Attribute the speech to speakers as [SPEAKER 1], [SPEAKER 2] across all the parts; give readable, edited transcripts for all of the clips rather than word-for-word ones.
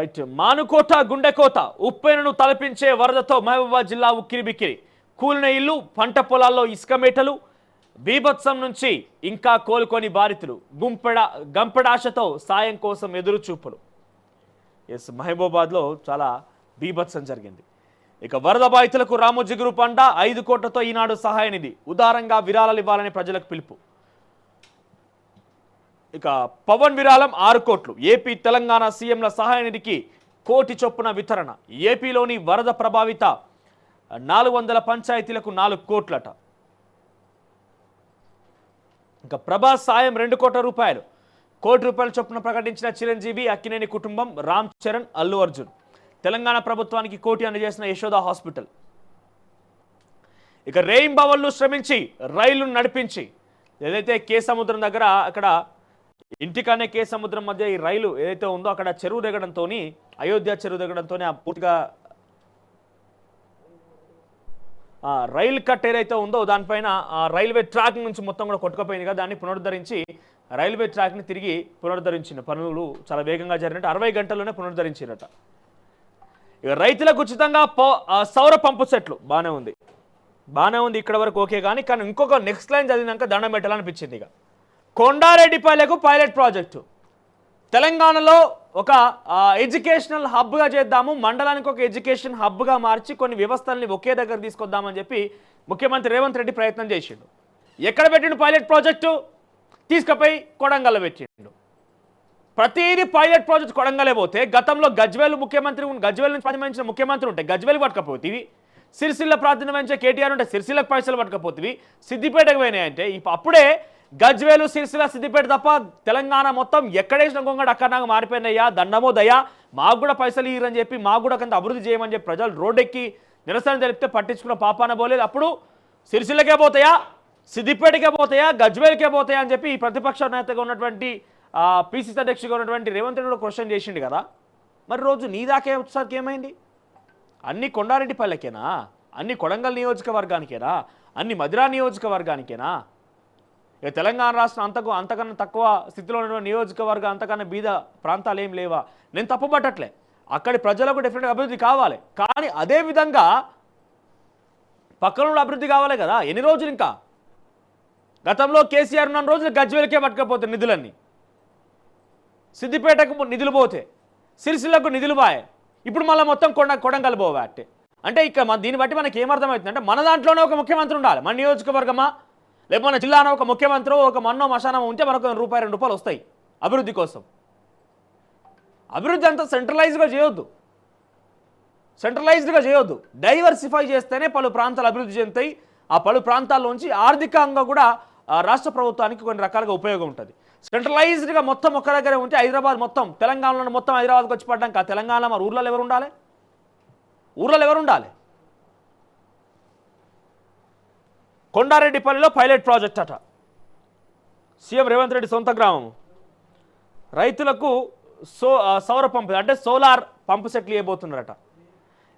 [SPEAKER 1] Right. Manukota గుండెకోత ఉప్పెనను తలపించే వరదతో మహబూబాబాద్ జిల్లా ఉక్కిరిబిక్కిరి. కూలిన ఇల్లు, పంట పొలాల్లో ఇసుక మేటలు. బీభత్సం నుంచి ఇంకా కోలుకొని బాధితులు. గంపెడాశతో సాయం కోసం ఎదురు చూపులు. మహబూబాబాద్లో చాలా బీభత్సం జరిగింది. ఇక వరద బాధితులకు రామోజీ గ్రూప్ అండ 5 కోట్లతో ఈనాడు సహాయ నిధి. ఉదారంగా విరాళాలు ఇవ్వాలని ప్రజలకు పిలుపు. ఇక పవన్ విరాళం 6 కోట్లు. ఏపీ తెలంగాణ సీఎంల సహాయ నిధికి 1 కోటి చొప్పున వితరణ. ఏపీలోని వరద ప్రభావిత 400 పంచాయతీలకు 4 కోట్లట. ఇక ప్రభాస్ సాయం 2 కోట్ల రూపాయలు. 1 కోటి రూపాయల చొప్పున ప్రకటించిన చిరంజీవి, అక్కినేని కుటుంబం, రామ్ చరణ్, అల్లు అర్జున్. తెలంగాణ ప్రభుత్వానికి 1 కోటి అందజేసిన యశోద హాస్పిటల్. ఇక రేయింబవళ్ళు శ్రమించి రైలును నడిపించి ఏదైతే కే సముద్రం దగ్గర అక్కడ ఇంటికానే కే సముద్రం మధ్య ఈ రైలు ఏదైతే ఉందో అక్కడ చెరువు దిగడంతో, అయోధ్య చెరువు దిగడంతో పూర్తిగా రైలు కట్ ఏదైతే ఉందో దానిపైన రైల్వే ట్రాక్ నుంచి మొత్తం కూడా కొట్టుకుపోయింది కదా, దాన్ని పునరుద్ధరించి రైల్వే ట్రాక్ని తిరిగి పునరుద్ధరించిన పనులు చాలా వేగంగా జరిగినట్టు 60 గంటల్లోనే పునరుద్ధరించినట్ట. ఇక రైతులకు ఉచితంగా సౌర పంపు సెట్లు. బాగానే ఉంది ఇక్కడ వరకు ఓకే. కానీ ఇంకొక నెక్స్ట్ లైన్ చదివినాక దండం పెట్టాలనిపించింది. ఇక కొండారెడ్డిపల్లెకు పైలట్ ప్రాజెక్టు. తెలంగాణలో ఒక ఎడ్యుకేషనల్ హబ్గా చేద్దాము, మండలానికి ఒక ఎడ్యుకేషన్ హబ్గా మార్చి కొన్ని వ్యవస్థల్ని ఒకే దగ్గర తీసుకొద్దామని చెప్పి ముఖ్యమంత్రి రేవంత్ రెడ్డి ప్రయత్నం చేసిండు. ఎక్కడ పెట్టిండు పైలట్ ప్రాజెక్టు? తీసుకుపోయి కొడంగల్ పెట్టిండు. ప్రతిదీ పైలట్ ప్రాజెక్ట్ కొడంగలే పోతే, గతంలో గజ్వేల్ నుంచి ప్రాతినిధ్యం ముఖ్యమంత్రి ఉంటే గజ్వేల్ పట్టుకపోతేవి, సిరిసిల్ల ప్రాతినిధ్యం వహించే కేటీఆర్ ఉంటే సిరిసిల్లకు పైసలు పట్టుకపోతేవి, సిద్దిపేటకు పోయినాయంటే అప్పుడే గజ్వేలు, సిరిసిల్ల, సిద్దిపేట తప్ప తెలంగాణ మొత్తం ఎక్కడేసిన గొంగడు అక్కడ నాకు మారిపోయినయ్యా, దండమో దయ్యా, మాకు కూడా పైసలు ఇయ్యరని చెప్పి, మాకు కూడా కొంత అభివృద్ధి చేయమని చెప్పి ప్రజలు రోడ్డెక్కి నిరసన తెలిపితే పట్టించుకున్న పాపాన పోలేదు. అప్పుడు సిరిసిల్లకే పోతాయా, సిద్దిపేటకే పోతాయా, గజ్వేల్కే పోతాయా అని చెప్పి ఈ ప్రతిపక్ష నేతగా ఉన్నటువంటి పిసిసి అధ్యక్షుడిగా ఉన్నటువంటి రేవంత్ రెడ్డి కూడా క్వశ్చన్ చేసిండు కదా. మరి రోజు నీ దాకే వచ్చేసరికి ఏమైంది? అన్ని కొండారెడ్డిపల్లెకేనా? అన్ని కొడంగల్ నియోజకవర్గానికేనా? అన్ని మధిరా నియోజకవర్గానికేనా? ఇక తెలంగాణ రాష్ట్రం అంతకన్నా తక్కువ స్థితిలో ఉన్నటువంటి నియోజకవర్గం, అంతకన్నా బీద ప్రాంతాలు ఏం లేవా? నేను తప్పుపట్టట్లే, అక్కడి ప్రజలకు డెఫినెట్గా అభివృద్ధి కావాలి. కానీ అదేవిధంగా పక్కన అభివృద్ధి కావాలి కదా. ఎన్ని రోజులు ఇంకా? గతంలో కేసీఆర్ ఉన్న రోజులు గజ్వేల్కే పట్టుకపోతే నిధులన్నీ, సిద్దిపేటకు నిధులు పోతే, సిరిసిల్లకు నిధులు బాయే, ఇప్పుడు మళ్ళీ మొత్తం కొడంగల్ పోవే. అంటే ఇక దీన్ని బట్టి మనకి ఏమర్థమవుతుంది అంటే, మన దాంట్లోనే ఒక ముఖ్యమంత్రి ఉండాలి. మన నియోజకవర్గమా లేకపోతే మన జిల్లాలో ఒక ముఖ్యమంత్రి, ఒక మన్నో మశానం ఉంటే మనకు ₹1, ₹2 వస్తాయి అభివృద్ధి కోసం. అభివృద్ధి అంతా సెంట్రలైజ్డ్గా చేయొద్దు, డైవర్సిఫై చేస్తేనే పలు ప్రాంతాలు అభివృద్ధి చెందుతాయి. ఆ పలు ప్రాంతాల్లోంచి ఆర్థికంగా కూడా రాష్ట్ర ప్రభుత్వానికి కొన్ని రకాలుగా ఉపయోగం ఉంటుంది. సెంట్రలైజ్డ్గా మొత్తం ఒక్క దగ్గరే ఉంటే హైదరాబాద్ మొత్తం, తెలంగాణలో మొత్తం హైదరాబాద్కి వచ్చి పడ్డాక తెలంగాణ మరి ఊర్లలో ఎవరు ఉండాలి? కొండారెడ్డిపల్లిలో పైలట్ ప్రాజెక్ట్ అట. సీఎం రేవంత్ రెడ్డి సొంత గ్రామం. రైతులకు సౌర పంపు అంటే సోలార్ పంపు సెట్లు ఇవ్వబోతున్నారట.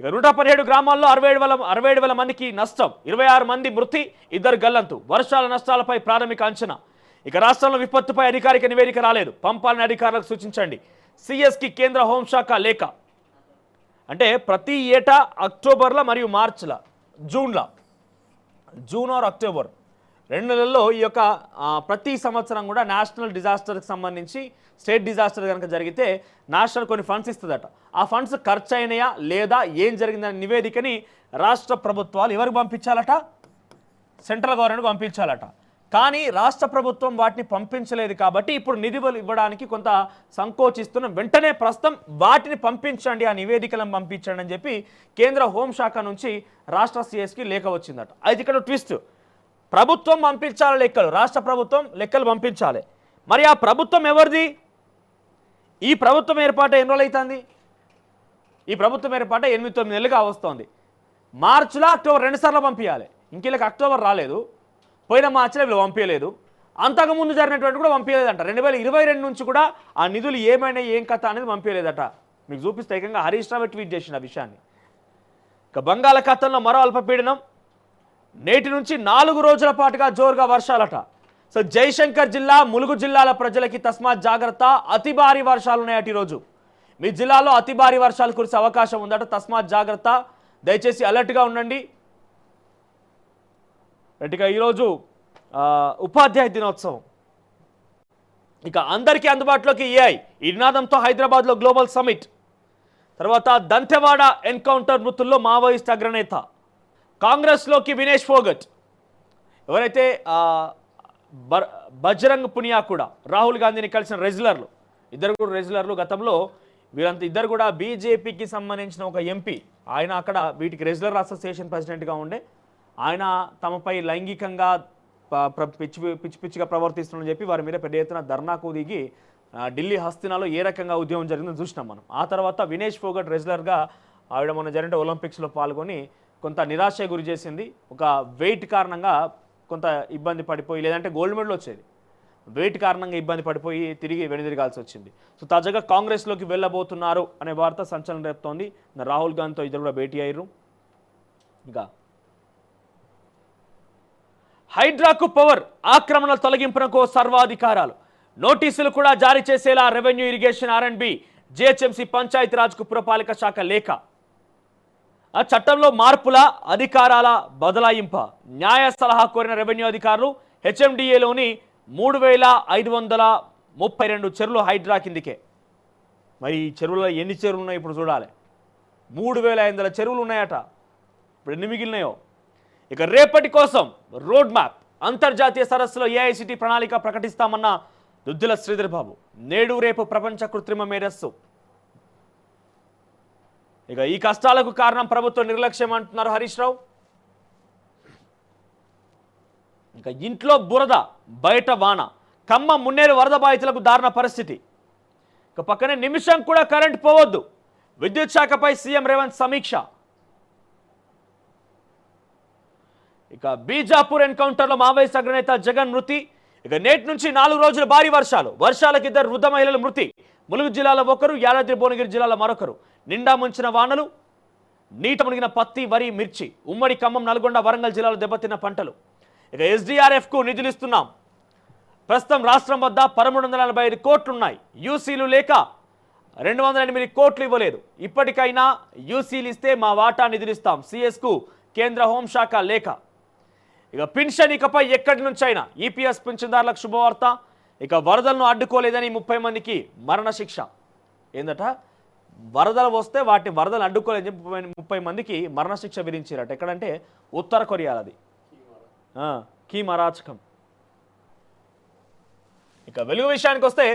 [SPEAKER 1] ఇక 117 గ్రామాల్లో 67,000 మందికి నష్టం, 26 మంది మృతి, 2 గల్లంతు. వర్షాల నష్టాలపై ప్రాథమిక అంచనా. ఇక రాష్ట్రంలో విపత్తుపై అధికారిక నివేదిక రాలేదు, పంపాలని అధికారులకు సూచించండి. సిఎస్కి కేంద్ర హోంశాఖ లేఖ. అంటే ప్రతి ఏటా అక్టోబర్లో మరియు మార్చిలో, జూన్ ఆర్ అక్టోబర్ 2 నెలల్లో ఈ యొక్క ప్రతి సంవత్సరం కూడా నేషనల్ డిజాస్టర్కి సంబంధించి, స్టేట్ డిజాస్టర్ కనుక జరిగితే నేషనల్ కొన్ని ఫండ్స్ ఇస్తుందట. ఆ ఫండ్స్ ఖర్చు అయినాయా లేదా, ఏం జరిగిందనే నివేదికని రాష్ట్ర ప్రభుత్వాలు ఎవరికి పంపించాలట? సెంట్రల్ గవర్నమెంట్కి పంపించాలట. కానీ రాష్ట్ర ప్రభుత్వం వాటిని పంపించలేదు కాబట్టి ఇప్పుడు నిధులు ఇవ్వడానికి కొంత సంకోచిస్తున్న. వెంటనే ప్రస్తుతం వాటిని పంపించండి, ఆ నివేదికలను పంపించండి అని చెప్పి కేంద్ర హోంశాఖ నుంచి రాష్ట్ర సిఎస్కి లేఖ వచ్చిందట. అయితే ఇక్కడ ట్విస్ట్, ప్రభుత్వం పంపించాలి లెక్కలు, రాష్ట్ర ప్రభుత్వం లెక్కలు పంపించాలి. మరి ఆ ప్రభుత్వం ఎవరిది? ఈ ప్రభుత్వం ఏర్పాటు ఎన్ని రోజులు అవుతుంది? ఈ ప్రభుత్వం ఏర్పాటు 8-9 నెలలుగా వస్తుంది. మార్చిలో, అక్టోబర్ 2 సార్లు పంపించాలి. ఇంకెళ్ళకి అక్టోబర్ రాలేదు, పోయిన మార్చిలో వీళ్ళు పంపించలేదు, అంతకుముందు జరిగినటువంటి కూడా పంపించలేదంట. 2022 నుంచి కూడా ఆ నిధులు ఏమైనా ఏం కథ అనేది పంపించలేదట. మీకు చూపిస్తే ఏకంగా హరీష్ రావు ట్వీట్ చేసిన విషయాన్ని. ఇక బంగాళాఖాతంలో మరో అల్పపీడనం, నేటి నుంచి 4 రోజుల పాటుగా జోరుగా వర్షాలట. సో జయశంకర్ జిల్లా, ములుగు జిల్లాల ప్రజలకి తస్మాత్ జాగ్రత్త, అతి భారీ వర్షాలు ఉన్నాయట ఈరోజు. మీ జిల్లాలో అతి భారీ వర్షాలు కురిసే అవకాశం ఉందట, తస్మాత్ జాగ్రత్త, దయచేసి అలర్ట్గా ఉండండి. ఇక ఈరోజు ఉపాధ్యాయ దినోత్సవం. ఇక అందరికీ అందుబాటులోకి ఏఐ ఈ నినాదంతో హైదరాబాద్లో గ్లోబల్ సమిట్. తర్వాత దంతెవాడ ఎన్కౌంటర్ మృతుల్లో మావోయిస్ట్ అగ్రనేత. కాంగ్రెస్లోకి వినేష్ ఫోగట్. ఎవరైతే బజరంగ్ పునియా కూడా రాహుల్ గాంధీని కలిసిన రెజ్లర్లు, ఇద్దరు కూడా రెజ్లర్లు. గతంలో వీరంతా ఇద్దరు కూడా బీజేపీకి సంబంధించిన ఒక ఎంపీ. ఆయన అక్కడ వీటికి రెజ్లర్ అసోసియేషన్ ప్రెసిడెంట్గా ఉండే ఆయన తమపై లైంగికంగా పిచ్చిగా ప్రవర్తిస్తుందని చెప్పి వారి మీద పెద్ద ఎత్తున ధర్నాకు దిగి ఢిల్లీ హస్తినాలో ఏ రకంగా ఉద్యమం జరిగిందో చూసినాం మనం. ఆ తర్వాత వినేష్ ఫోగట్ రెజ్లర్గా ఆవిడ మొన్న జరిగిన ఒలింపిక్స్లో పాల్గొని కొంత నిరాశ గురి చేసింది. ఒక వెయిట్ కారణంగా కొంత ఇబ్బంది పడిపోయి, లేదంటే గోల్డ్ మెడల్ వచ్చేది, వెయిట్ కారణంగా ఇబ్బంది పడిపోయి తిరిగి వెనుదిరగాల్సి వచ్చింది. సో తాజాగా కాంగ్రెస్లోకి వెళ్ళబోతున్నారు అనే వార్త సంచలనం రేపుతోంది. రాహుల్ గాంధీతో ఇద్దరు కూడా భేటీ అయ్యారు. ఇంకా హైడ్రాకు పవర్, ఆక్రమణల తొలగింపునకు సర్వాధికారాలు, నోటీసులు కూడా జారీ చేసేలా రెవెన్యూ, ఇరిగేషన్, R&B, GHMC, పంచాయతీరాజ్కు పురపాలిక శాఖ లేఖ. ఆ చట్టంలో మార్పుల, అధికారాల బదలాయింప. న్యాయ సలహా కోరిన రెవెన్యూ అధికారులు. HMDAలోని 3532 చెరువులు హైడ్రా కిందికే. మరి ఈ చెరువులలో ఎన్ని చెరువులు ఉన్నాయి ఇప్పుడు చూడాలి. 3500 చెరువులు ఉన్నాయట. ఇప్పుడు ఎన్ని మిగిలినాయో. ఇక రేపటి కోసం రోడ్ మ్యాప్. అంతర్జాతీయ సరస్సులో AICT ప్రణాళిక ప్రకటిస్తామన్న దుద్దిల శ్రీధర్ బాబు. నేడు రేపు ప్రపంచ కృత్రిమ మేధస్సు. ఇక ఈ కష్టాలకు కారణం ప్రభుత్వ నిర్లక్ష్యం అంటున్నారు హరీష్ రావు. ఇంకా ఇంట్లో బురద, బయట వాన. ఖమ్మం మున్నేరు వరద బాధితులకు దారుణ పరిస్థితి. ఇక పక్కనే నిమిషం కూడా కరెంట్ పోవద్దు. విద్యుత్ శాఖపై సీఎం రేవంత్ సమీక్ష. ఇక బీజాపూర్ ఎన్కౌంటర్లో మావోయిస్ట్ అగ్రనేత జగన్ మృతి. ఇక నేటి నుంచి 4 రోజులు భారీ వర్షాలు. వర్షాలకు 2 వృద్ధ మహిళలు మృతి. ములుగు జిల్లాలో ఒకరు, యాదాద్రి భువనగిరి జిల్లాలో మరొకరు. నిండా ముంచిన వానలు, నీట మునిగిన పత్తి, వరి, మిర్చి. ఉమ్మడి ఖమ్మం, నల్గొండ, వరంగల్ జిల్లాలో దెబ్బతిన్న పంటలు. ఇక SDRFకు నిధులు ఇస్తున్నాం. ప్రస్తుతం రాష్ట్రం వద్ద 1345 కోట్లున్నాయి. యూసీలు లేక 208 కోట్లు ఇవ్వలేదు. ఇప్పటికైనా యూసీలు ఇస్తే మా వాటా నిధులు ఇస్తాం. సిఎస్కు కేంద్ర హోంశాఖ లేఖ. ఇక పెన్షన్ ఇకపై ఎక్కడి నుంచైనా. EPS పింఛన్దారులకు శుభవార్త. ఇక వరదలను అడ్డుకోలేదని 30 మందికి మరణశిక్ష. ఏందట, వరదలు వస్తే వాటిని వరదలు అడ్డుకోలేదని 30 మందికి మరణశిక్ష విధించారట. ఎక్కడంటే ఉత్తర కొరియాలది. కీమ్ అరాచకం. ఇక వెలుగు విషయానికి వస్తే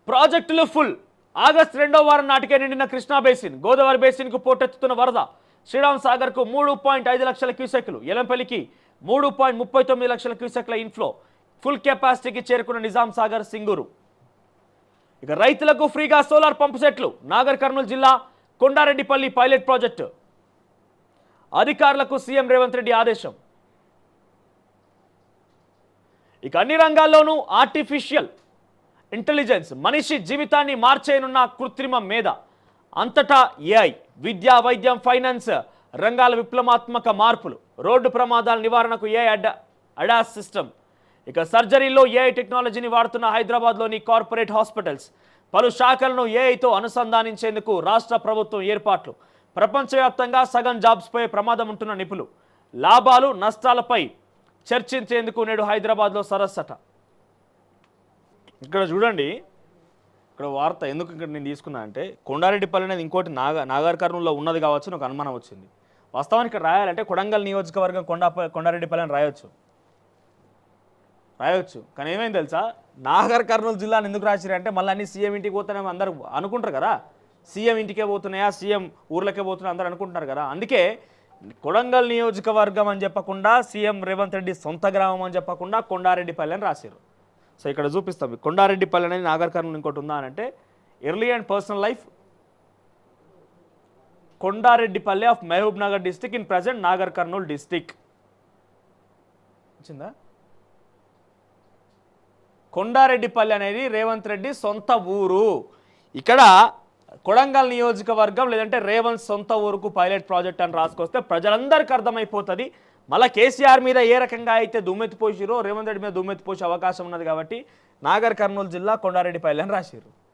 [SPEAKER 1] ప్రాజెక్టులు ఫుల్. ఆగస్టు 2వ వారం నాటికే నిండిన కృష్ణా బేసిన్. గోదావరి బేసిన్కు పోటెత్తుతున్న వరద. శ్రీరామ్ సాగర్కు 3.5 లక్షల క్యూసెక్లు. ఎలంపల్లికి 3.39 లక్షల క్యూసెక్ల ఇన్ఫ్లో. ఫుల్ కెపాసిటీకి చేరుకున్న నిజాం సాగర్, సింగూరు. ఇక రైతులకు ఫ్రీగా సోలార్ పంపు సెట్లు. నాగర్ కర్నూలు జిల్లా కొండారెడ్డిపల్లి పైలట్ ప్రాజెక్టు. అధికారులకు సీఎం రేవంత్ రెడ్డి ఆదేశం. ఇక అన్ని రంగాల్లోనూ ఆర్టిఫిషియల్ ఇంటెలిజెన్స్ మనిషి జీవితాన్ని మార్చేయనున్న కృత్రిమ మేధ. అంతటా AI. విద్య, వైద్యం, ఫైనాన్స్ రంగాల విప్లవాత్మక మార్పులు. రోడ్డు ప్రమాదాల నివారణకు AI అడాస్ సిస్టమ్. ఇక సర్జరీలో AI టెక్నాలజీని వాడుతున్న హైదరాబాద్లోని కార్పొరేట్ హాస్పిటల్స్. పలు శాఖలను AIతో అనుసంధానించేందుకు రాష్ట్ర ప్రభుత్వం ఏర్పాట్లు. ప్రపంచవ్యాప్తంగా సగం జాబ్స్పై ప్రమాదం ఉంటున్న నిపుణులు. లాభాలు, నష్టాలపై చర్చించేందుకు నేడు హైదరాబాద్లో సరస్సట. ఇక్కడ చూడండి, ఇక్కడ వార్త ఎందుకు ఇక్కడ నేను తీసుకున్నా అంటే, కొండారెడ్డిపల్లి అనేది ఇంకోటి నాగర్ కర్నూలులో ఉన్నది కావచ్చు, నాకు అనుమానం వచ్చింది. వాస్తవానికి ఇక్కడ రాయాలంటే కొడంగల్ నియోజకవర్గం కొండారెడ్డిపల్లి అని రాయొచ్చు, కానీ ఏమైంది తెలుసా, నాగర్ కర్నూలు జిల్లాను ఎందుకు రాసిరు అంటే మళ్ళీ అన్ని సీఎం ఇంటికి పోతున్నాయో అందరూ అనుకుంటారు కదా, సీఎం ఇంటికే పోతున్నాయా, సీఎం ఊర్లకే పోతున్నాయా అందరూ అనుకుంటున్నారు కదా. అందుకే కొడంగల్ నియోజకవర్గం అని చెప్పకుండా, సీఎం రేవంత్ రెడ్డి సొంత గ్రామం అని చెప్పకుండా కొండారెడ్డిపల్లి అని రాశారు. సో ఇక్కడ చూపిస్తాం. కొండారెడ్డిపల్లి అనేది నాగర్ కర్నూలు ఇంకోటి ఉందా అని అంటే, early and personal life Kondareddypalli of Mahabubnagar district in present Nagarkurnool district. వచ్చిందా? కొండారెడ్డిపల్లి అనేది రేవంత్ రెడ్డి సొంత ఊరు. ఇక్కడ కొడంగల్ నియోజకవర్గం లేదంటే రేవంత్ సొంత ఊరుకు పైలట్ ప్రాజెక్ట్ అని రాసుకొస్తే ప్రజలందరికీ అర్థమైపోతుంది. మళ్ళీ కేసీఆర్ మీద ఏ రకంగా అయితే దుమ్మెత్తిపోసిరో రేవంత్ రెడ్డి మీద దుమ్మెత్తిపోసే అవకాశం ఉన్నది. కాబట్టి నాగర్ కర్నూలు జిల్లా కొండారెడ్డిపల్లి అని రాసిరు.